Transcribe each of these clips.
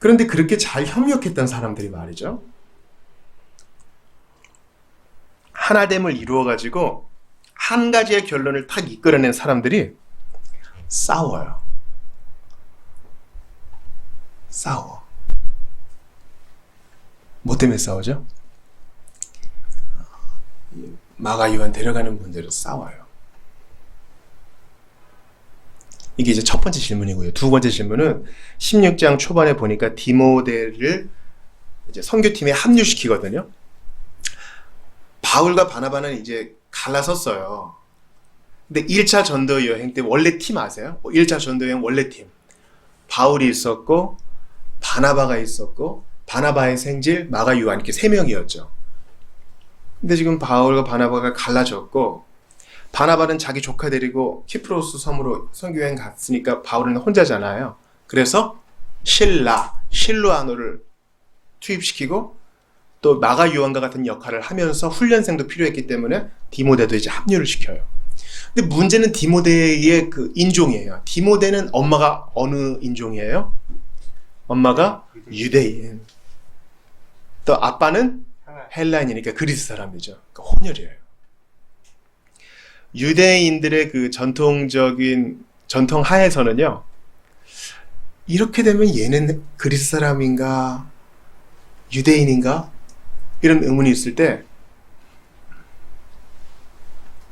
그런데 그렇게 잘 협력했던 사람들이 말이죠. 하나됨을 이루어가지고 한 가지의 결론을 딱 이끌어낸 사람들이 싸워요. 싸워. 뭐 때문에 싸우죠? 마가 요한 데려가는 문제로 싸워요. 이게 이제 첫 번째 질문이고요. 두 번째 질문은 16장 초반에 보니까 디모데를 이제 선교팀에 합류시키거든요. 바울과 바나바는 이제 갈라섰어요. 근데 1차 전도 여행 때 원래 팀 아세요? 1차 전도 여행 원래 팀. 바울이 있었고, 바나바가 있었고, 바나바의 생질, 마가 요한 이렇게 3명이었죠. 근데 지금 바울과 바나바가 갈라졌고, 바나바는 자기 조카 데리고 키프로스 섬으로 선교여행 갔으니까 바울은 혼자잖아요. 그래서 실루아노를 투입시키고 또 마가 요한과 같은 역할을 하면서 훈련생도 필요했기 때문에 디모데도 이제 합류를 시켜요. 근데 문제는 디모데의 그 인종이에요. 디모데는 엄마가 어느 인종이에요? 엄마가 유대인. 또 아빠는 헬라인이니까 그리스 사람이죠. 그러니까 혼혈이에요. 유대인들의 그 전통적인 전통 하에서는요, 이렇게 되면 얘는 그리스 사람인가 유대인인가 이런 의문이 있을 때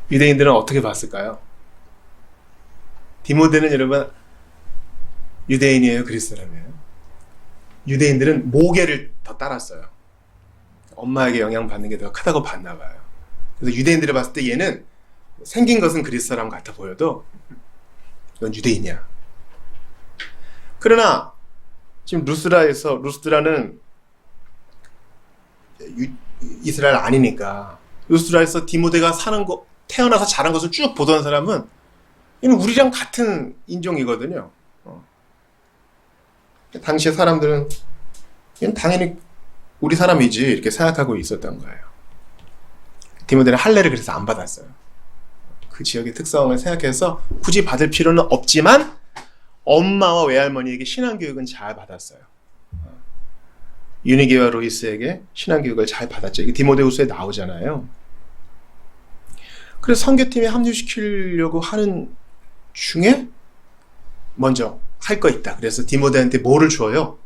유대인들은 어떻게 봤을까요? 디모데는 여러분 유대인이에요, 그리스 사람이에요? 유대인들은 모계를 더 따랐어요. 엄마에게 영향받는 게 더 크다고 봤나 봐요. 그래서 유대인들이 봤을 때 얘는 생긴 것은 그리스 사람 같아 보여도 이건 유대인이야. 그러나 지금 루스드라는 이스라엘 아니니까 루스드라에서 디모데가 사는 거, 태어나서 자란 것을 쭉 보던 사람은 이는 우리랑 같은 인종이거든요. 당시의 사람들은 얘는 당연히 우리 사람이지 이렇게 생각하고 있었던 거예요. 디모데는 할례를 그래서 안 받았어요. 그 지역의 특성을 생각해서 굳이 받을 필요는 없지만 엄마와 외할머니에게 신앙교육은 잘 받았어요. 유니게와 로이스에게 신앙교육을 잘 받았죠. 이게 디모데후서에 나오잖아요. 그래서 선교팀에 합류시키려고 하는 중에 먼저 할 거 있다. 그래서 디모데한테 뭐를 줘요?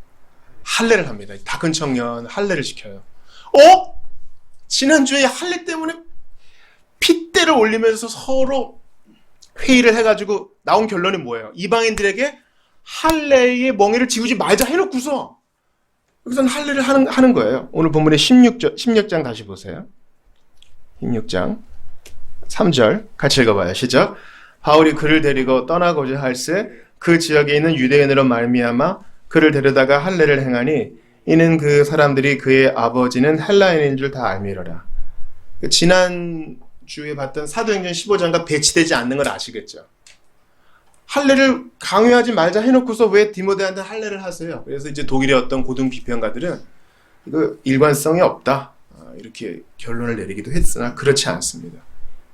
할례를 합니다. 다 큰 청년 할례를 시켜요. 지난주에 할례 때문에 핏대를 올리면서 서로 회의를 해가지고 나온 결론이 뭐예요? 이방인들에게 할례의 멍에를 지우지 말자 해놓고서 여기서는 할례를 하는 거예요. 오늘 본문의 16장 다시 보세요. 16장 3절 같이 읽어봐요. 시작. 바울이 그를 데리고 떠나고자 할새 그 지역에 있는 유대인으로 말미암아 그를 데려다가 할례를 행하니 이는 그 사람들이 그의 아버지는 헬라인인 줄 다 알미러라. 지난주에 봤던 사도행전 15장과 배치되지 않는 걸 아시겠죠? 할례를 강요하지 말자 해놓고서 왜 디모데한테 할례를 하세요? 그래서 이제 독일의 어떤 고등 비평가들은 이거 일관성이 없다 이렇게 결론을 내리기도 했으나 그렇지 않습니다.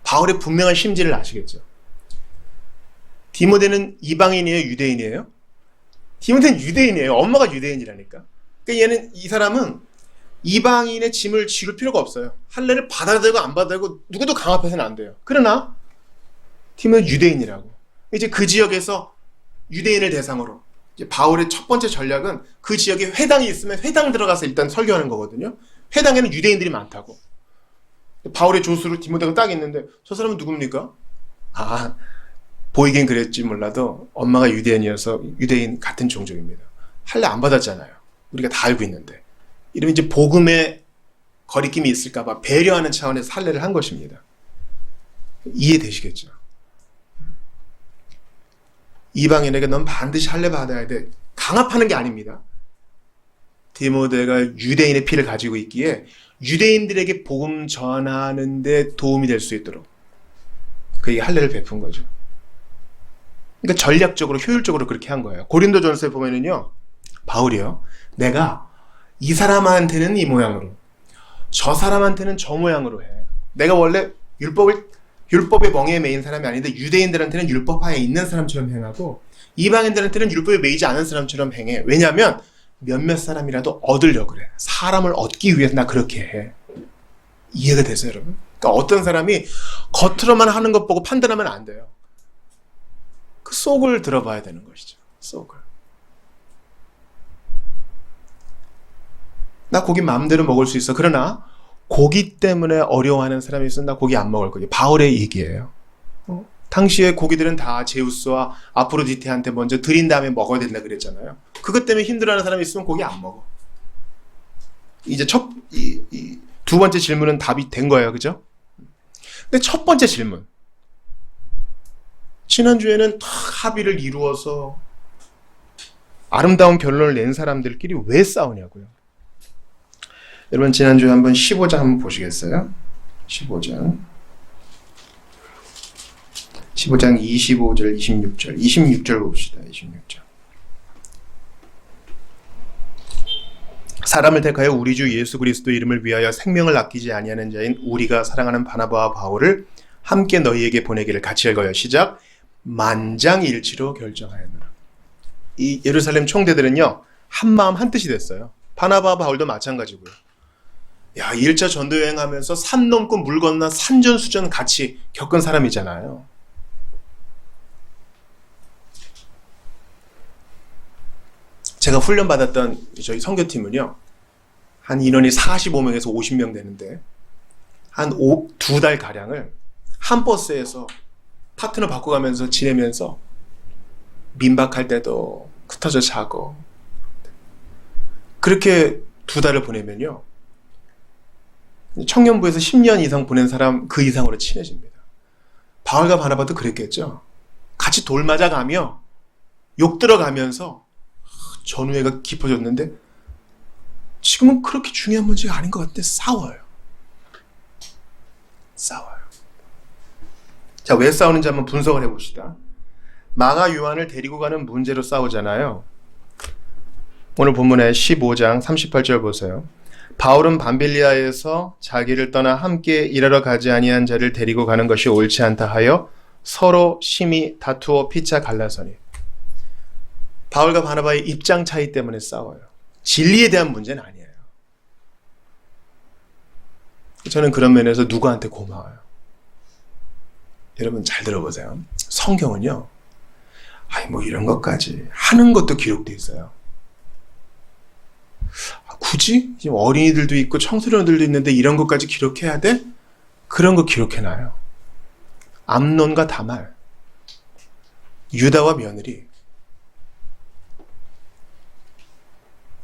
바울의 분명한 심지를 아시겠죠? 디모데는 이방인이에요, 유대인이에요? 디모데는 유대인이에요. 엄마가 유대인이라니까. 그러니까 이 사람은 이방인의 짐을 지를 필요가 없어요. 할례를 받아야 되고 안 받아야 되고 누구도 강압해서는 안 돼요. 그러나 디모데는 유대인이라고. 이제 그 지역에서 유대인을 대상으로 이제 바울의 첫 번째 전략은 그 지역에 회당이 있으면 회당 들어가서 일단 설교하는 거거든요. 회당에는 유대인들이 많다고. 바울의 조수로 디모데가 딱 있는데 저 사람은 누굽니까? 보이긴 그랬지 몰라도 엄마가 유대인이어서 유대인 같은 종족입니다. 할례 안 받았잖아요. 우리가 다 알고 있는데. 이러면 이제 복음에 거리낌이 있을까봐 배려하는 차원에서 할례를 한 것입니다. 이해되시겠죠? 이방인에게 넌 반드시 할례 받아야 돼. 강압하는 게 아닙니다. 디모데가 유대인의 피를 가지고 있기에 유대인들에게 복음 전하는 데 도움이 될 수 있도록 그에게 할례를 베푼 거죠. 그러니까 전략적으로 효율적으로 그렇게 한 거예요. 고린도전서에 보면은요, 바울이요, 내가 이 사람한테는 이 모양으로, 저 사람한테는 저 모양으로 해. 내가 원래 율법의 멍에에 매인 사람이 아닌데 유대인들한테는 율법하에 있는 사람처럼 행하고 이방인들한테는 율법에 매이지 않은 사람처럼 행해. 왜냐하면 몇몇 사람이라도 얻으려고 그래. 사람을 얻기 위해서 나 그렇게 해. 이해가 되세요, 여러분? 그러니까 어떤 사람이 겉으로만 하는 것 보고 판단하면 안 돼요. 그 속을 들어봐야 되는 것이죠. 속을. 나 고기 마음대로 먹을 수 있어. 그러나 고기 때문에 어려워하는 사람이 있으면 나 고기 안 먹을 거예요. 바울의 얘기예요. 당시에 고기들은 다 제우스와 아프로디테한테 먼저 드린 다음에 먹어야 된다 그랬잖아요. 그것 때문에 힘들어하는 사람이 있으면 고기 안 먹어. 이제 두 번째 질문은 답이 된 거예요. 그죠? 근데 첫 번째 질문. 지난주에는 다 합의를 이루어서 아름다운 결론을 낸 사람들끼리 왜 싸우냐고요. 여러분 지난주에 한번 15장 한번 보시겠어요? 15장 25절 26절 봅시다. 26절. 사람을 택하여 우리 주 예수 그리스도 이름을 위하여 생명을 아끼지 아니하는 자인 우리가 사랑하는 바나바와 바울을 함께 너희에게 보내기를 같이 읽어요. 시작. 만장일치로 결정하였노라. 이 예루살렘 총대들은요 한마음 한뜻이 됐어요. 바나바와 바울도 마찬가지고요. 야, 1차 전도 여행하면서 산 넘고 물 건너 산전수전 같이 겪은 사람이잖아요. 제가 훈련받았던 저희 선교팀은요, 한 인원이 45명에서 50명 되는데, 한 2달 가량을 한 버스에서 파트너 바꿔가면서 지내면서, 민박할 때도 흩어져 자고, 그렇게 2달을 보내면요, 청년부에서 10년 이상 보낸 사람 그 이상으로 친해집니다. 바울과 바나바도 그랬겠죠. 같이 돌 맞아가며, 욕 들어가면서, 전우애가 깊어졌는데 지금은 그렇게 중요한 문제가 아닌 것 같은데 싸워요. 자, 왜 싸우는지 한번 분석을 해봅시다. 마가 요한을 데리고 가는 문제로 싸우잖아요. 오늘 본문의 15장 38절 보세요. 바울은 밤빌리아에서 자기를 떠나 함께 일하러 가지 아니한 자를 데리고 가는 것이 옳지 않다 하여 서로 심히 다투어 피차 갈라서니. 바울과 바나바의 입장 차이 때문에 싸워요. 진리에 대한 문제는 아니에요. 저는 그런 면에서 누구한테 고마워요. 여러분 잘 들어보세요. 성경은요, 뭐 이런 것까지 하는 것도 기록되어 있어요. 굳이? 지금 어린이들도 있고 청소년들도 있는데 이런 것까지 기록해야 돼? 그런 거 기록해놔요. 암논과 다말, 유다와 며느리,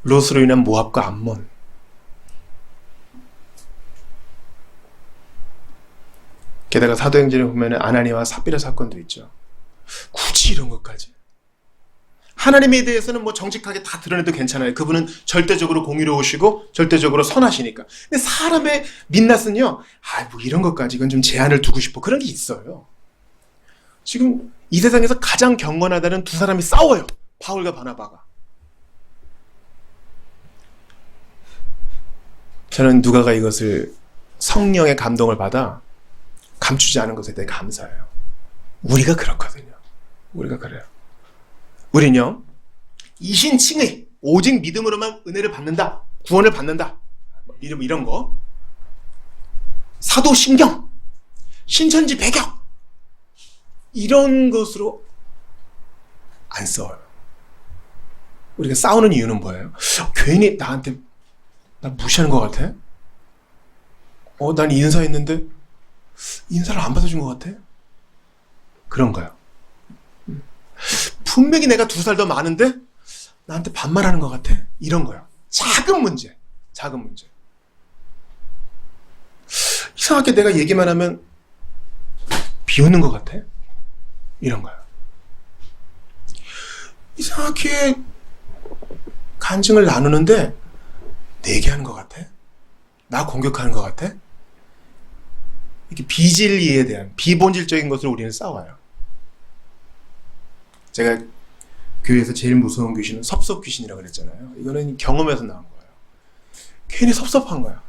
롯으로 인한 모압과 암몬. 게다가 사도행전에 보면 아나니아와 삽비라 사건도 있죠. 굳이 이런 것까지. 하나님에 대해서는 뭐 정직하게 다 드러내도 괜찮아요. 그분은 절대적으로 공의로우시고 절대적으로 선하시니까. 근데 사람의 민낯은요, 뭐 이런 것까지 이건 좀 제한을 두고 싶어. 그런 게 있어요. 지금 이 세상에서 가장 경건하다는 두 사람이 싸워요. 바울과 바나바가. 저는 누가가 이것을 성령의 감동을 받아 감추지 않은 것에 대해 감사해요. 우리가 그렇거든요. 우리가 그래요. 우리는요, 이신칭의 오직 믿음으로만 은혜를 받는다, 구원을 받는다, 이런 거, 사도신경, 신천지 배경, 이런 것으로 안 싸워요. 우리가 싸우는 이유는 뭐예요? 괜히 나한테 나 무시하는 것 같아? 난 인사했는데 인사를 안 받아준 것 같아? 그런 거요. 분명히 내가 2살 더 많은데 나한테 반말하는 것 같아? 이런 거요. 작은 문제. 이상하게 내가 얘기만 하면 비웃는 것 같아? 이런 거요. 이상하게 간증을 나누는데 내기하는 것 같아? 나 공격하는 것 같아? 이렇게 비진리에 대한 비본질적인 것으로 우리는 싸워요. 제가 교회에서 제일 무서운 귀신은 섭섭 귀신이라고 그랬잖아요. 이거는 경험에서 나온 거예요. 괜히 섭섭한 거야.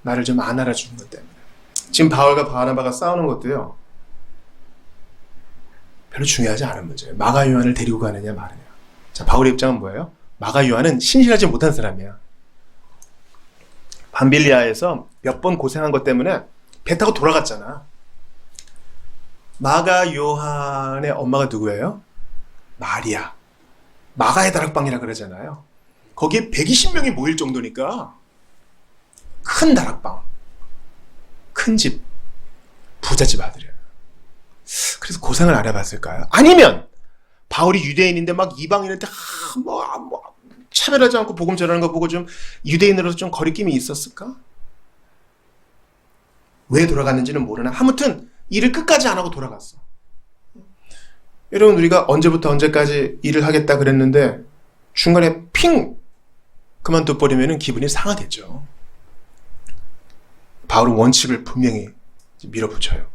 나를 좀 안 알아주는 것 때문에. 지금 바울과 바나바가 싸우는 것도요, 별로 중요하지 않은 문제예요. 마가 요한을 데리고 가느냐 마느냐. 자, 바울의 입장은 뭐예요? 마가 요한은 신실하지 못한 사람이야. 밤빌리아에서 몇 번 고생한 것 때문에 배 타고 돌아갔잖아. 마가 요한의 엄마가 누구예요? 마리아. 마가의 다락방이라 그러잖아요. 거기에 120명이 모일 정도니까 큰 다락방, 큰 집, 부잣집 아들이에요. 그래서 고생을 안 해봤을까요? 아니면 바울이 유대인인데 막 이방인한테 차별하지 않고 복음 전하는 거 보고 좀 유대인으로서 좀 거리낌이 있었을까? 왜 돌아갔는지는 모르나 아무튼 일을 끝까지 안 하고 돌아갔어. 여러분, 우리가 언제부터 언제까지 일을 하겠다 그랬는데 중간에 핑 그만둬버리면 기분이 상하겠죠. 바울은 원칙을 분명히 밀어붙여요.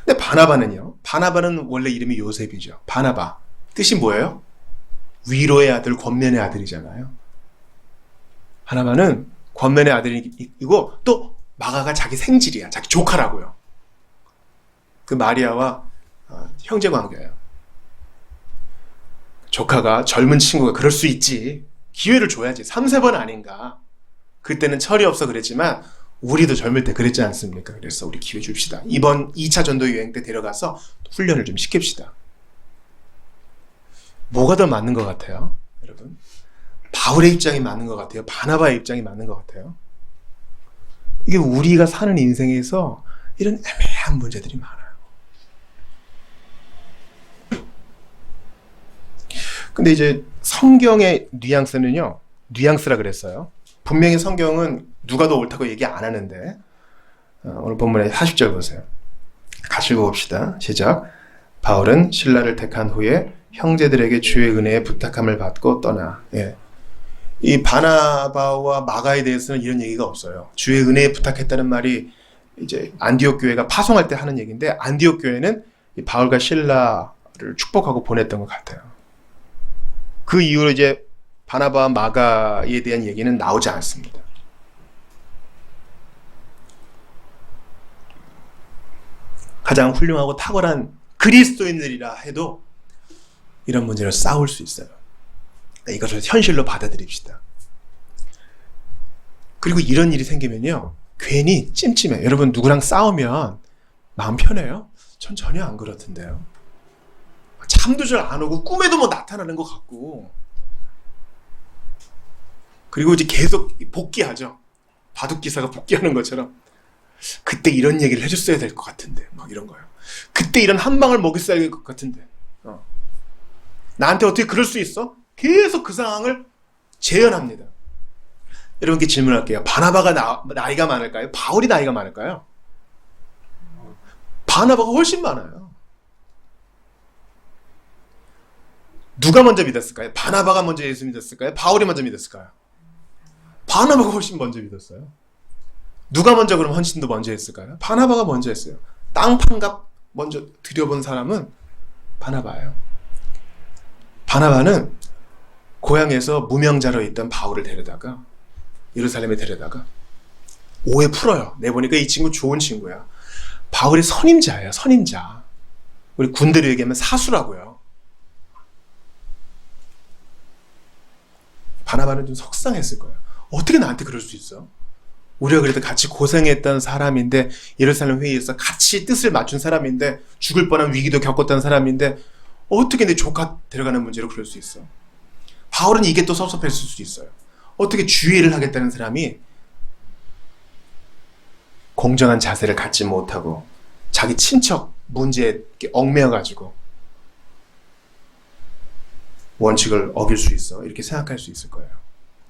근데 바나바는요. 바나바는 원래 이름이 요셉이죠. 바나바. 뜻이 뭐예요? 위로의 아들, 권면의 아들이잖아요. 바나바는 권면의 아들이고 또 마가가 자기 생질이야. 자기 조카라고요. 그 마리아와 형제 관계예요. 조카가 젊은 친구가 그럴 수 있지. 기회를 줘야지. 3-4번 아닌가. 그때는 철이 없어 그랬지만 우리도 젊을 때 그랬지 않습니까? 그래서 우리 기회 줍시다. 이번 2차 전도 여행 때 데려가서 훈련을 좀 시킵시다. 뭐가 더 맞는 것 같아요? 여러분, 바울의 입장이 맞는 것 같아요? 바나바의 입장이 맞는 것 같아요? 이게 우리가 사는 인생에서 이런 애매한 문제들이 많아요. 근데 이제 성경의 뉘앙스는요, 뉘앙스라 그랬어요. 분명히 성경은 누가 더 옳다고 얘기 안 하는데, 오늘 본문의 40절 보세요. 같이 읽어봅시다. 시작. 바울은 신라를 택한 후에 형제들에게 주의 은혜에 부탁함을 받고 떠나. 예. 이 바나바와 마가에 대해서는 이런 얘기가 없어요. 주의 은혜에 부탁했다는 말이 이제 안디옥 교회가 파송할 때 하는 얘기인데, 안디옥 교회는 이 바울과 신라를 축복하고 보냈던 것 같아요. 그 이후로 이제 바나바와 마가에 대한 얘기는 나오지 않습니다. 가장 훌륭하고 탁월한 그리스도인들이라 해도 이런 문제로 싸울 수 있어요. 이것을 현실로 받아들입시다. 그리고 이런 일이 생기면요, 괜히 찜찜해. 여러분, 누구랑 싸우면 마음 편해요? 전 전혀 안 그렇던데요. 잠도 잘 안 오고 꿈에도 뭐 나타나는 것 같고, 그리고 이제 계속 복귀하죠. 바둑기사가 복귀하는 것처럼 그때 이런 얘기를 해줬어야 될 것 같은데, 막 이런 거예요. 그때 이런 한 방을 먹였어야 될 것 같은데, 나한테 어떻게 그럴 수 있어? 계속 그 상황을 재현합니다. 여러분께 질문할게요. 바나바가 나이가 많을까요? 바울이 나이가 많을까요? 바나바가 훨씬 많아요. 누가 먼저 믿었을까요? 바나바가 먼저 예수 믿었을까요? 바울이 먼저 믿었을까요? 바나바가 훨씬 먼저 믿었어요. 누가 먼저 그럼 헌신도 먼저 했을까요? 바나바가 먼저 했어요. 땅 판값 먼저 들여본 사람은 바나바예요. 바나바는 고향에서 무명자로 있던 바울을 데려다가 예루살렘에 데려다가 오해 풀어요. 내보니까 이 친구 좋은 친구야. 바울이 선임자예요. 선임자. 우리 군대로 얘기하면 사수라고요. 바나바는 좀 속상했을 거예요. 어떻게 나한테 그럴 수 있어? 우리가 그래도 같이 고생했던 사람인데, 예루살렘 회의에서 같이 뜻을 맞춘 사람인데, 죽을 뻔한 위기도 겪었던 사람인데 어떻게 내 조카 데려가는 문제로 그럴 수 있어? 바울은 이게 또 섭섭했을 수도 있어요. 어떻게 주의를 하겠다는 사람이 공정한 자세를 갖지 못하고 자기 친척 문제에 얽매여가지고 원칙을 어길 수 있어? 이렇게 생각할 수 있을 거예요.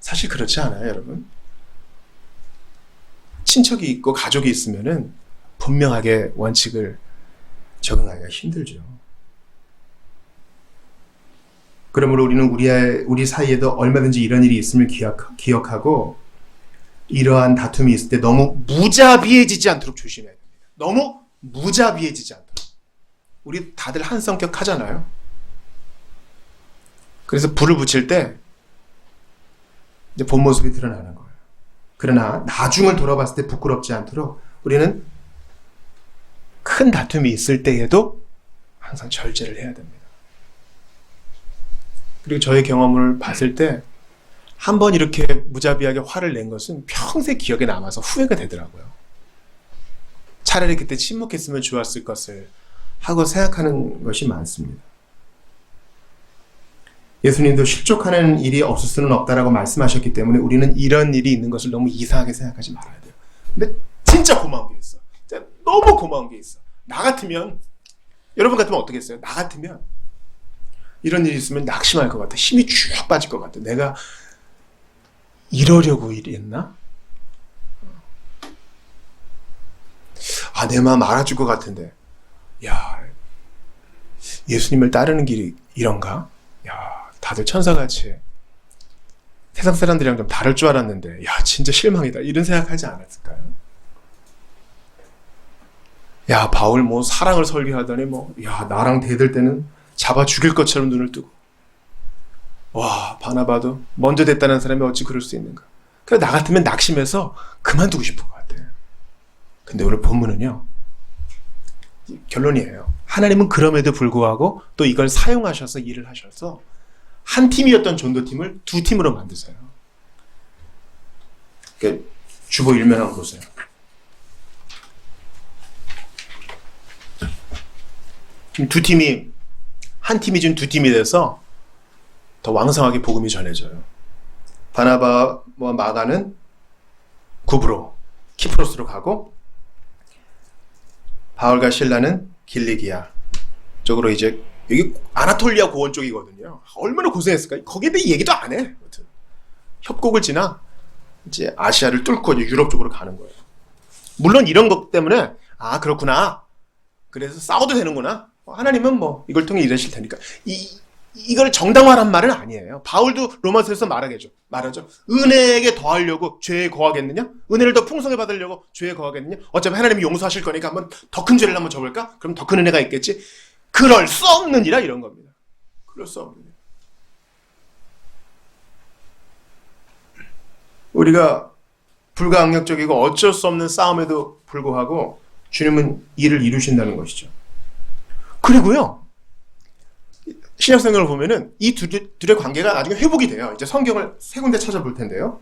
사실 그렇지 않아요, 여러분? 친척이 있고 가족이 있으면은 분명하게 원칙을 적응하기가 힘들죠. 그러므로 우리는 우리 사이에도 얼마든지 이런 일이 있음을 기억하고 이러한 다툼이 있을 때 너무 무자비해지지 않도록 조심해야 됩니다. 너무 무자비해지지 않도록. 우리 다들 한 성격 하잖아요. 그래서 불을 붙일 때 이제 본 모습이 드러나는 거예요. 그러나 나중을 돌아봤을 때 부끄럽지 않도록 우리는 큰 다툼이 있을 때에도 항상 절제를 해야 됩니다. 그리고 저의 경험을 봤을 때 한 번 이렇게 무자비하게 화를 낸 것은 평생 기억에 남아서 후회가 되더라고요. 차라리 그때 침묵했으면 좋았을 것을 하고 생각하는 것이 많습니다. 예수님도 실족하는 일이 없을 수는 없다라고 말씀하셨기 때문에 우리는 이런 일이 있는 것을 너무 이상하게 생각하지 말아야 돼요. 근데 진짜 고마운 게 있어. 진짜 너무 고마운 게 있어. 나 같으면, 여러분 같으면 어떻게 했어요? 나 같으면 이런 일이 있으면 낙심할 것 같아. 힘이 쭉 빠질 것 같아. 내가 이러려고 이랬나? 내 마음 알아줄 것 같은데. 야, 예수님을 따르는 길이 이런가? 야, 다들 천사같이 세상 사람들이랑 좀 다를 줄 알았는데, 야, 진짜 실망이다. 이런 생각하지 않았을까요? 야, 바울 뭐 사랑을 설교하더니 야, 나랑 대들 때는 잡아 죽일 것처럼 눈을 뜨고. 와, 바나바도 먼저 됐다는 사람이 어찌 그럴 수 있는가? 그래, 나 같으면 낙심해서 그만두고 싶을 것 같아. 근데 오늘 본문은요, 결론이에요. 하나님은 그럼에도 불구하고 또 이걸 사용하셔서 일을 하셔서 한 팀이었던 전도팀을 두 팀으로 만드세요. 그러니까 주보 일면 한번 보세요. 지금 두 팀이, 한 팀이 지금 두 팀이 돼서 더 왕성하게 복음이 전해져요. 바나바와 마가는 구브로, 키프로스로 가고, 바울과 실라는 길리기아 쪽으로 이제, 여기 아나톨리아 고원 쪽이거든요. 얼마나 고생했을까? 거기에 대해 얘기도 안 해. 아무튼 협곡을 지나 이제 아시아를 뚫고 이제 유럽 쪽으로 가는 거예요. 물론 이런 것 때문에 그렇구나. 그래서 싸워도 되는구나. 하나님은 이걸 통해 일하실 테니까. 이걸 정당화란 말은 아니에요. 바울도 로마서에서 말하죠. 은혜에게 더하려고 죄에 거하겠느냐? 은혜를 더 풍성히 받으려고 죄에 거하겠느냐? 어차피 하나님이 용서하실 거니까 한번 더 큰 죄를 한번 져볼까? 그럼 더 큰 은혜가 있겠지? 그럴 수 없느니라 이런 겁니다. 그럴 수 없느니라. 우리가 불가항력적이고 어쩔 수 없는 싸움에도 불구하고 주님은 일을 이루신다는 것이죠. 그리고요, 신약성경을 보면은 이 둘의 관계가 나중에 회복이 돼요. 이제 성경을 세 군데 찾아볼 텐데요.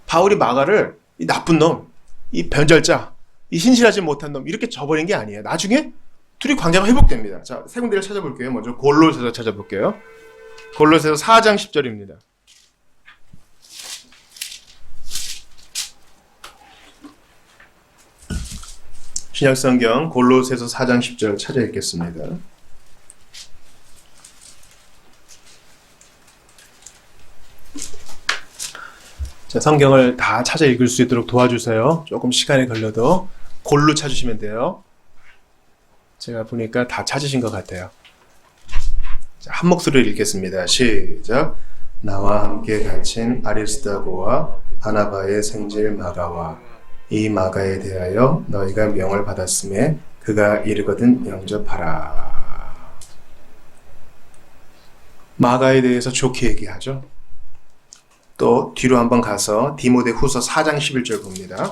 바울이 마가를 이 나쁜 놈, 이 변절자, 이 신실하지 못한 놈 이렇게 저버린 게 아니에요. 나중에 둘이 관계가 회복됩니다. 자, 세 군데를 찾아볼게요. 먼저 골로새서 찾아볼게요. 골로새서 4장 10절입니다. 신약성경 골로새서 4장 10절 찾아 읽겠습니다. 자, 성경을 다 찾아 읽을 수 있도록 도와주세요. 조금 시간이 걸려도 골로 찾으시면 돼요. 제가 보니까 다 찾으신 것 같아요. 자, 한 목소리로 읽겠습니다. 시작. 나와 함께 갇힌 아리스다고와 바나바의 생질 마가와 이 마가에 대하여 너희가 명을 받았음에 그가 이르거든 영접하라. 마가에 대해서 좋게 얘기하죠. 또 뒤로 한번 가서 디모데후서 4장 11절 봅니다.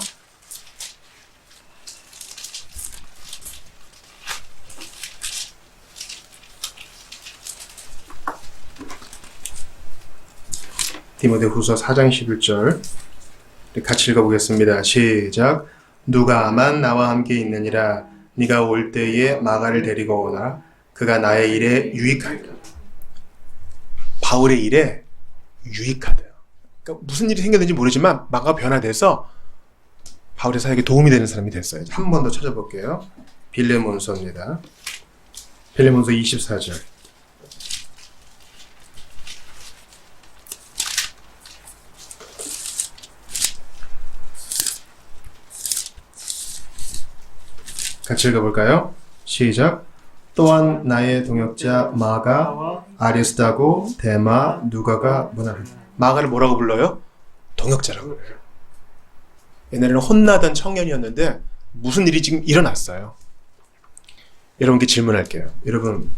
디모데후서 4장 11절 같이 읽어보겠습니다. 시작. 누가만 나와 함께 있느니라. 네가 올 때에 마가를 데리고 오라. 그가 나의 일에 유익하리라. 바울의 일에 유익하대요. 그러니까 무슨 일이 생겼는지 모르지만 마가가 변화돼서 바울의 사역에 도움이 되는 사람이 됐어요. 한 번 더 찾아볼게요. 빌레몬서입니다. 빌레몬서 24절. 같이 읽어볼까요? 시작. 또한 나의 동역자 마가, 아리스다고, 데마, 누가가 문안을. 마가를 뭐라고 불러요? 동역자라고 그래요. 옛날에는 혼나던 청년이었는데 무슨 일이 지금 일어났어요. 여러분께 질문할게요. 여러분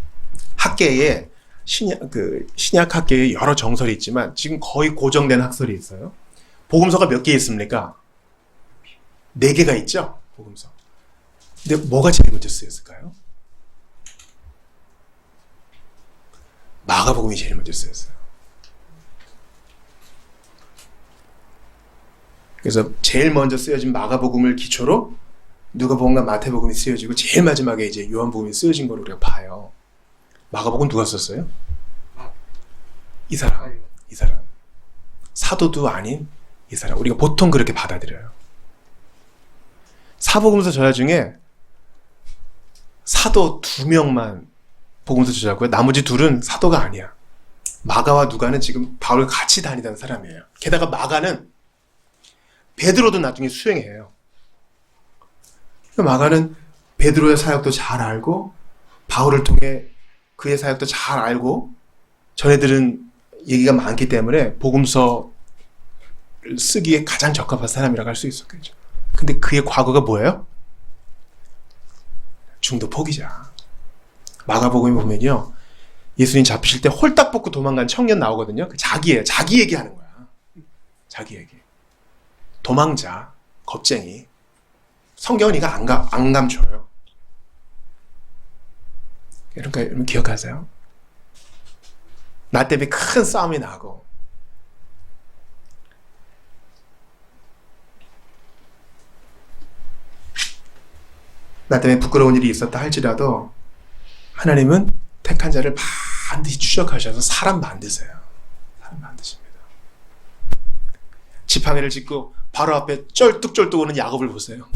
학계에 신약 학계에 여러 정설이 있지만 지금 거의 고정된 학설이 있어요. 복음서가 몇 개 있습니까? 4개가 있죠. 복음서. 근데 뭐가 제일 먼저 쓰였을까요? 마가복음이 제일 먼저 쓰였어요. 그래서 제일 먼저 쓰여진 마가복음을 기초로 누가복음과 마태복음이 쓰여지고 제일 마지막에 이제 요한복음이 쓰여진 걸 우리가 봐요. 마가복음 누가 썼어요? 이 사람. 사도도 아닌 이 사람. 우리가 보통 그렇게 받아들여요. 사복음서 저자 중에 사도 2명만 복음서 저자고요. 나머지 둘은 사도가 아니야. 마가와 누가는 지금 바울과 같이 다니던 사람이에요. 게다가 마가는 베드로도 나중에 수행해요. 마가는 베드로의 사역도 잘 알고 바울을 통해 그의 사역도 잘 알고 전해들은 얘기가 많기 때문에 복음서를 쓰기에 가장 적합한 사람이라고 할 수 있었겠죠. 근데 그의 과거가 뭐예요? 중도 포기자. 마가복음에 보면요, 예수님 잡히실 때 홀딱 벗고 도망간 청년 나오거든요. 자기 얘기하는 거야. 자기 얘기. 도망자, 겁쟁이. 성경은 이거 안 감춰요. 그러니까 여러분 기억하세요. 나 때문에 큰 싸움이 나고 나 때문에 부끄러운 일이 있었다 할지라도 하나님은 택한 자를 반드시 추적하셔서 사람 만드세요. 사람 만드십니다. 지팡이를 짚고 바로 앞에 쩔뚝쩔뚝 오는 야곱을 보세요.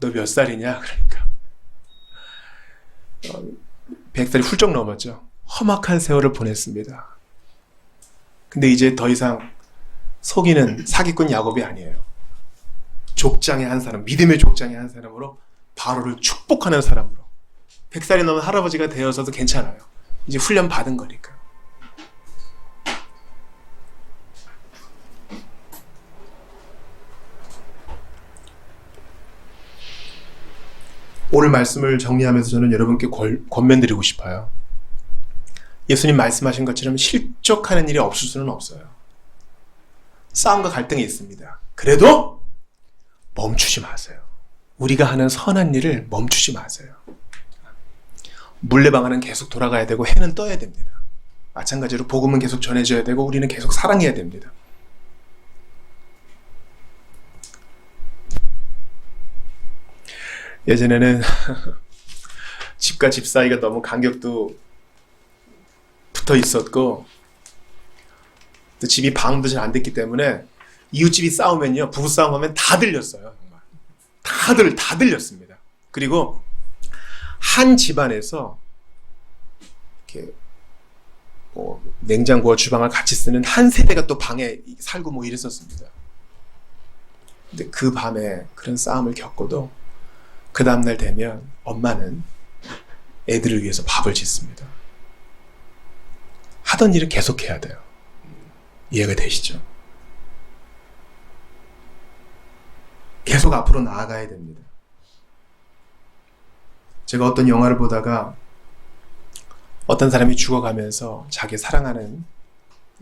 너 몇 살이냐? 그러니까 100살이 훌쩍 넘었죠. 험악한 세월을 보냈습니다. 근데 이제 더 이상 속이는 사기꾼 야곱이 아니에요. 족장의 한 사람, 믿음의 족장의 한 사람으로 바로를 축복하는 사람으로 100살이 넘은 할아버지가 되어서도 괜찮아요. 이제 훈련 받은 거니까. 오늘 말씀을 정리하면서 저는 여러분께 권면드리고 싶어요. 예수님 말씀하신 것처럼 실족하는 일이 없을 수는 없어요. 싸움과 갈등이 있습니다. 그래도 멈추지 마세요. 우리가 하는 선한 일을 멈추지 마세요. 물레방아는 계속 돌아가야 되고 해는 떠야 됩니다. 마찬가지로 복음은 계속 전해져야 되고 우리는 계속 사랑해야 됩니다. 예전에는 집과 집 사이가 너무 간격도 붙어 있었고 또 집이 방음도 잘 안 됐기 때문에 이웃집이 싸우면요, 부부싸움 하면 다 들렸어요. 정말 다 들렸습니다. 그리고 한 집안에서 이렇게 냉장고와 주방을 같이 쓰는 한 세대가 또 방에 살고 뭐 이랬었습니다. 근데 그 밤에 그런 싸움을 겪고도 그 다음날 되면 엄마는 애들을 위해서 밥을 짓습니다. 하던 일을 계속해야 돼요. 이해가 되시죠? 계속 앞으로 나아가야 됩니다. 제가 어떤 영화를 보다가 어떤 사람이 죽어가면서 자기 사랑하는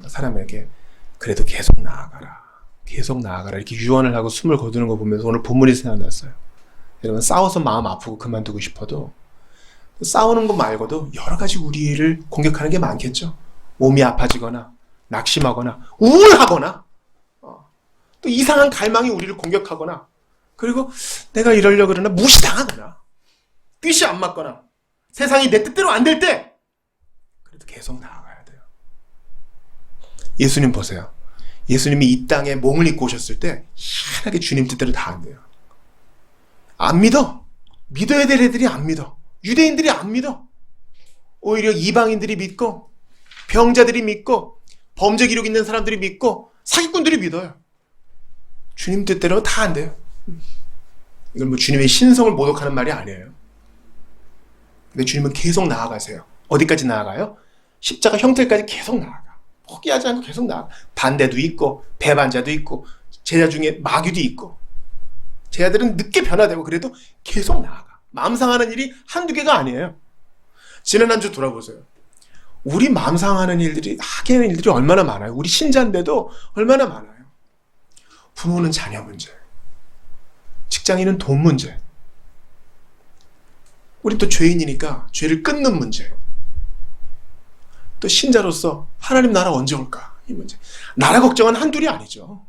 사람에게 그래도 계속 나아가라, 계속 나아가라 이렇게 유언을 하고 숨을 거두는 거 보면서 오늘 본문이 생각났어요. 여러분, 싸워서 마음 아프고 그만두고 싶어도 싸우는 것 말고도 여러 가지 우리를 공격하는 게 많겠죠. 몸이 아파지거나 낙심하거나 우울하거나 또 이상한 갈망이 우리를 공격하거나 그리고 내가 이러려고 그러나 무시당하거나 뜻이 안 맞거나 세상이 내 뜻대로 안 될 때 그래도 계속 나아가야 돼요. 예수님 보세요. 예수님이 이 땅에 몸을 입고 오셨을 때 희한하게 주님 뜻대로 다 안 돼요. 안 믿어. 믿어야 될 애들이 안 믿어. 유대인들이 안 믿어. 오히려 이방인들이 믿고 병자들이 믿고 범죄 기록 있는 사람들이 믿고 사기꾼들이 믿어요. 주님 뜻대로 다 안 돼요. 이건 뭐 주님의 신성을 모독하는 말이 아니에요. 근데 주님은 계속 나아가세요. 어디까지 나아가요? 십자가 형태까지 계속 나아가. 포기하지 않고 계속 나아가. 반대도 있고 배반자도 있고 제자 중에 마귀도 있고 제자들은 늦게 변화되고 그래도 계속 나아가. 마음 상하는 일이 한두 개가 아니에요. 지난 한 주 돌아보세요. 우리 마음 상하는 일들이, 하게 하는 일들이 얼마나 많아요. 우리 신자인데도 얼마나 많아요. 부모는 자녀 문제, 직장인은 돈 문제, 우리 또 죄인이니까 죄를 끊는 문제, 또 신자로서 하나님 나라 언제 올까? 이 문제. 나라 걱정은 한둘이 아니죠.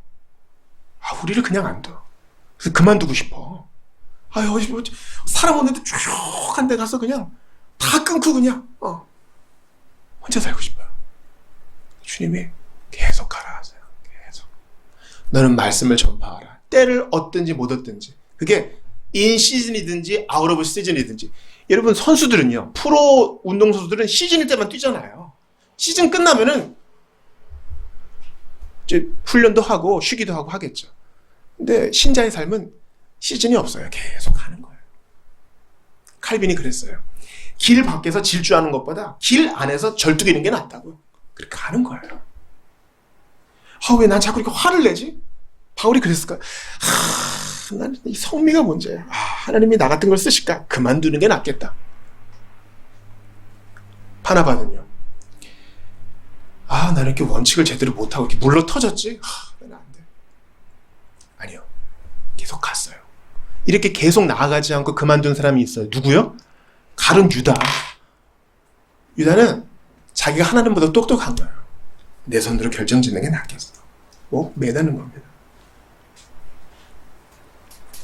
우리를 그냥 안 둬. 그래서 그만두고 싶어. 여기 뭐 사람 없는데 조용한 데 가서 그냥 다 끊고 그냥 혼자 살고 싶어요. 주님이 계속 가라 하세요. 계속. 너는 말씀을 전파하라. 때를 얻든지 못 얻든지. 그게 인 시즌이든지 아웃 오브 시즌이든지. 여러분 선수들은요. 프로 운동선수들은 시즌일 때만 뛰잖아요. 시즌 끝나면은 이제 훈련도 하고 쉬기도 하고 하겠죠. 근데 신자의 삶은 시즌이 없어요. 계속 하는 거예요. 칼빈이 그랬어요. 길 밖에서 질주하는 것보다 길 안에서 절뚝이는 게 낫다고요. 그렇게 하는 거예요. 왜 난 자꾸 이렇게 화를 내지? 바울이 그랬을까? 나는 이 성미가 문제야. 하나님이 나 같은 걸 쓰실까? 그만두는 게 낫겠다. 바나바는요. 나는 이렇게 원칙을 제대로 못하고 이렇게 물러 터졌지? 나는 안 돼. 아니요. 계속 갔어요. 이렇게 계속 나아가지 않고 그만둔 사람이 있어요. 누구요? 가룟 유다. 유다는 자기가 하나님보다 똑똑한 거예요. 내 손으로 결정짓는 게 낫겠어. 매다는 겁니다.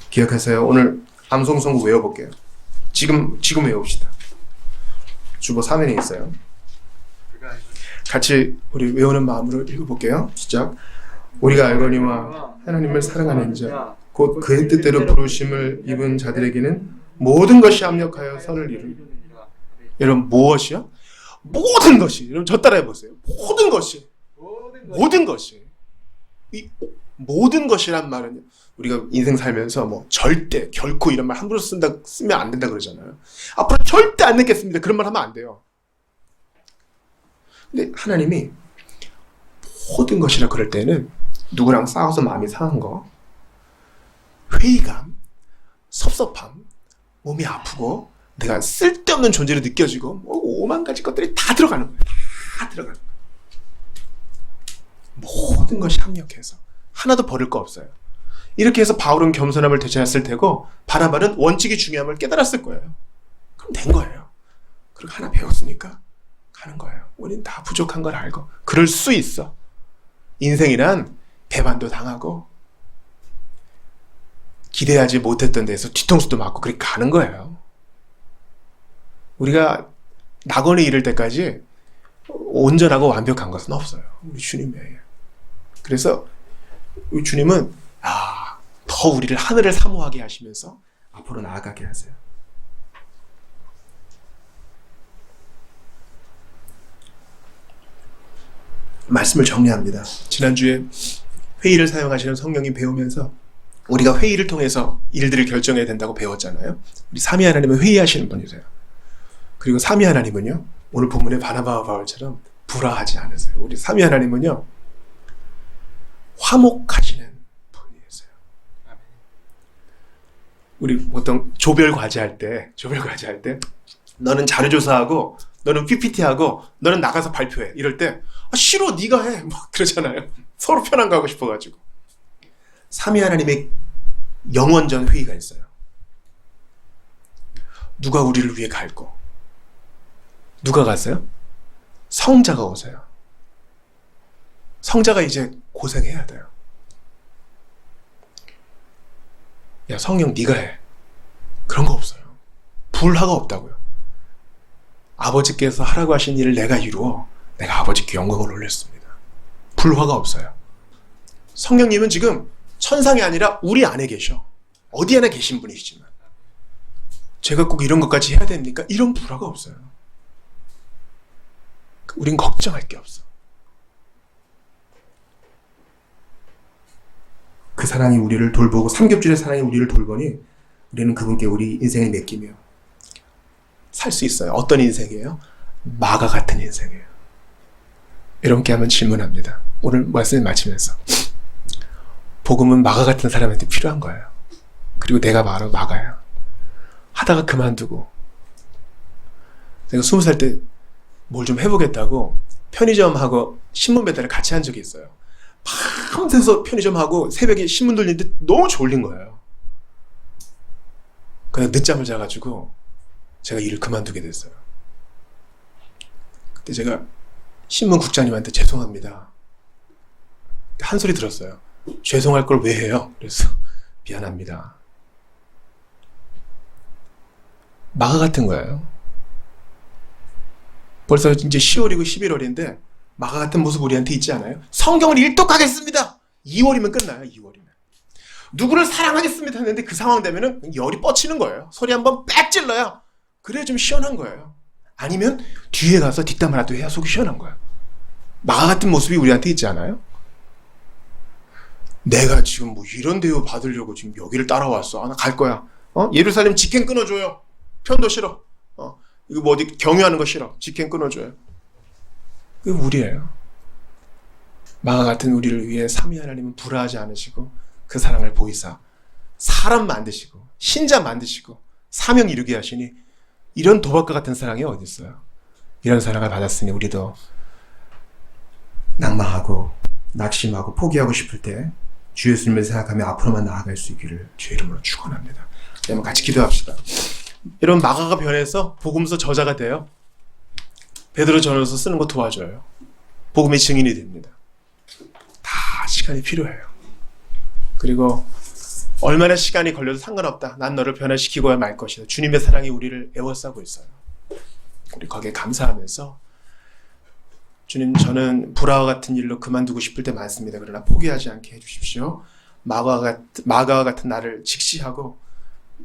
기억하세요. 오늘 암송 선고 외워볼게요. 지금 외웁시다. 주보 3면에 있어요. 같이 우리 외우는 마음으로 읽어볼게요. 시작. 우리가 알거니와 하나님을 사랑하는 자, 곧 그의 뜻대로 부르심을 입은 자들에게는 모든 것이 합력하여 선을 이루리라. 여러분 무엇이요? 모든 것이. 여러분 저 따라해 보세요. 모든 것이. 모든 것이. 이 모든 것이란 말은 우리가 인생 살면서 절대, 결코 이런 말 함부로 쓰면 안 된다 그러잖아요. 앞으로 절대 안 냈겠습니다. 그런 말 하면 안 돼요. 근데 하나님이 모든 것이라 그럴 때는 누구랑 싸워서 마음이 상한 거, 회의감, 섭섭함, 몸이 아프고 내가 쓸데없는 존재로 느껴지고 5만 가지 것들이 다 들어가는 거예요. 다 들어가는 거예요. 모든 것이 합력해서 하나도 버릴 거 없어요. 이렇게 해서 바울은 겸손함을 되찾았을 테고 바나바는 원칙이 중요함을 깨달았을 거예요. 그럼 된 거예요. 그리고 하나 배웠으니까 가는 거예요. 우린 다 부족한 걸 알고 그럴 수 있어. 인생이란 배반도 당하고 기대하지 못했던 데서 뒤통수도 맞고 그렇게 가는 거예요. 우리가 낙원에 이를 때까지 온전하고 완벽한 것은 없어요. 우리 주님이에요. 그래서 우리 주님은 더 우리를 하늘을 사모하게 하시면서 앞으로 나아가게 하세요. 말씀을 정리합니다. 지난주에 회의를 사용하시는 성령님 배우면서 우리가 회의를 통해서 일들을 결정해야 된다고 배웠잖아요. 우리 삼위 하나님은 회의하시는 분이세요. 그리고 삼위 하나님은요, 오늘 본문의 바나바와 바울처럼 불화하지 않으세요. 우리 삼위 하나님은요, 화목하시는 분이세요. 우리 보통 조별 과제할 때 너는 자료조사하고 너는 PPT하고 너는 나가서 발표해. 이럴 때 싫어 네가 해. 그러잖아요. 서로 편한 거 하고 싶어가지고. 삼위 하나님의 영원전 회의가 있어요. 누가 우리를 위해 갈고 누가 갔어요? 성자가 오세요. 성자가 이제 고생해야 돼요. 야 성령 네가 해. 그런 거 없어요. 불화가 없다고요. 아버지께서 하라고 하신 일을 내가 이루어 내가 아버지께 영광을 올렸습니다. 불화가 없어요. 성령님은 지금 천상이 아니라 우리 안에 계셔. 어디 안에 계신 분이시지만 제가 꼭 이런 것까지 해야 됩니까? 이런 불화가 없어요. 우린 걱정할 게 없어. 그 사랑이 우리를 돌보고 삼겹줄의 사랑이 우리를 돌보니 우리는 그분께 우리 인생을 맡기며 살 수 있어요. 어떤 인생이에요? 마가 같은 인생이에요. 여러분께 한번 질문합니다. 오늘 말씀을 마치면서 복음은 마가 같은 사람한테 필요한 거예요. 그리고 내가 바로 마가예요. 하다가 그만두고 내가 20살 때 뭘 좀 해보겠다고 편의점하고 신문 배달을 같이 한 적이 있어요. 밤새서 편의점하고 새벽에 신문 돌리는데 너무 졸린 거예요. 그냥 늦잠을 자가지고 제가 일을 그만두게 됐어요. 그때 제가 신문국장님한테 죄송합니다. 한 소리 들었어요. 죄송할 걸 왜 해요? 그래서 미안합니다. 마가 같은 거예요. 벌써 이제 10월이고 11월인데 마가 같은 모습 우리한테 있지 않아요? 성경을 일독하겠습니다. 2월이면 끝나요. 2월이면. 누구를 사랑하겠습니다 했는데 그 상황 되면은 열이 뻗치는 거예요. 소리 한번 빽 찔러야 그래 좀 시원한 거예요. 아니면 뒤에 가서 뒷담화라도 해야 속이 시원한 거예요. 마가 같은 모습이 우리한테 있지 않아요? 내가 지금 뭐 이런 대우 받으려고 지금 여기를 따라왔어. 나 갈 거야. 예루살렘 직행 끊어줘요. 편도 싫어. 이거 뭐 어디 경유하는 거 싫어. 직행 끊어줘요. 그게 우리예요. 마가 같은 우리를 위해 삼위 하나님은 불화하지 않으시고 그 사랑을 보이사 사람 만드시고 신자 만드시고 사명 이루게 하시니 이런 도박과 같은 사랑이 어디 있어요? 이런 사랑을 받았으니 우리도 낭망하고 낙심하고 포기하고 싶을 때 주 예수님을 생각하며 앞으로만 나아갈 수 있기를 주의 이름으로 축원합니다. 여러분 같이 기도합시다. 이런 마가가 변해서 복음서 저자가 돼요. 베드로 전서서 쓰는 거 도와줘요. 복음의 증인이 됩니다. 다 시간이 필요해요. 그리고 얼마나 시간이 걸려도 상관없다. 난 너를 변화시키고야 말 것이다. 주님의 사랑이 우리를 애워싸고 있어요. 우리 거기에 감사하면서 주님, 저는 불화와 같은 일로 그만두고 싶을 때 많습니다. 그러나 포기하지 않게 해주십시오. 마가와 같은 나를 직시하고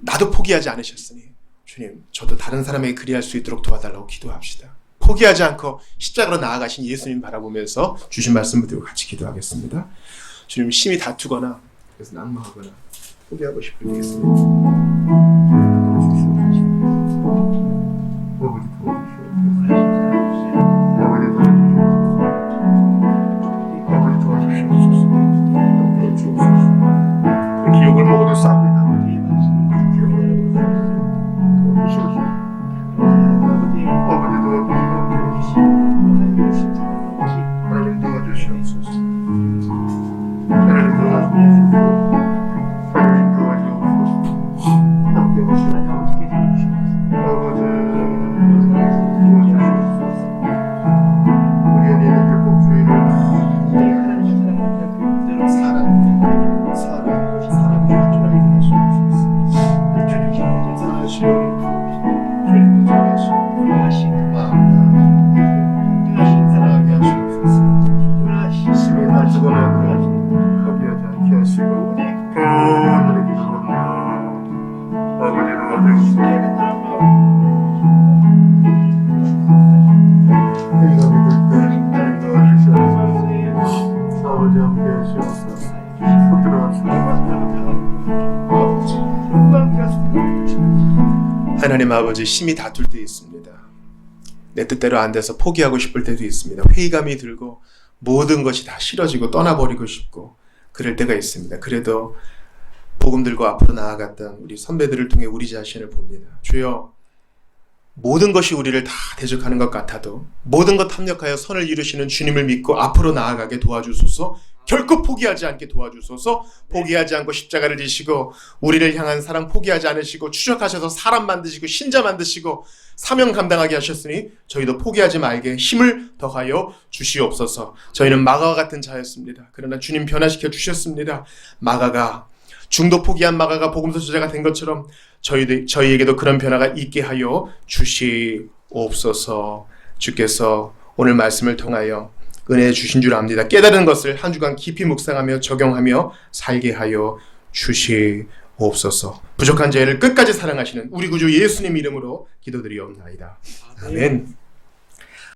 나도 포기하지 않으셨으니 주님, 저도 다른 사람에게 그리할 수 있도록 도와달라고 기도합시다. 포기하지 않고 십자가로 나아가신 예수님 바라보면서 주신 말씀 붙들고 같이 기도하겠습니다. 주님, 심히 다투거나 그래서 낭망하거나 포기하고 싶을 때 있습니다. 기억을 먹어도 쌉니다. 하나님 도와주시옵소서. 하나님 도와주시옵소서. 하나님 도와주시옵소서. 함께 오시는 아버지 도와주시옵소서. 우리 안에 있는 율법 주의를 사랑 하나님 아버지, 심히 다툴 때 있습니다. 내 뜻대로 안 돼서 포기하고 싶을 때도 있습니다. 회의감이 들고 모든 것이 다 싫어지고 떠나버리고 싶고 그럴 때가 있습니다. 그래도 복음 들고 앞으로 나아갔던 우리 선배들을 통해 우리 자신을 봅니다. 주여, 모든 것이 우리를 다 대적하는 것 같아도 모든 것 합력하여 선을 이루시는 주님을 믿고 앞으로 나아가게 도와주소서. 결코 포기하지 않게 도와주소서. 포기하지 않고 십자가를 지시고 우리를 향한 사랑 포기하지 않으시고 추적하셔서 사람 만드시고 신자 만드시고 사명 감당하게 하셨으니 저희도 포기하지 말게 힘을 더하여 주시옵소서. 저희는 마가와 같은 자였습니다. 그러나 주님 변화시켜 주셨습니다. 마가가 중도 포기한 마가가 복음서 저자가 된 것처럼 저희에게도 그런 변화가 있게 하여 주시옵소서. 주께서 오늘 말씀을 통하여 은혜 주신 줄 압니다. 깨달은 것을 한 주간 깊이 묵상하며 적용하며 살게 하여 주시옵소서. 부족한 저희를 끝까지 사랑하시는 우리 구주 예수님 이름으로 기도드리옵나이다. 아멘.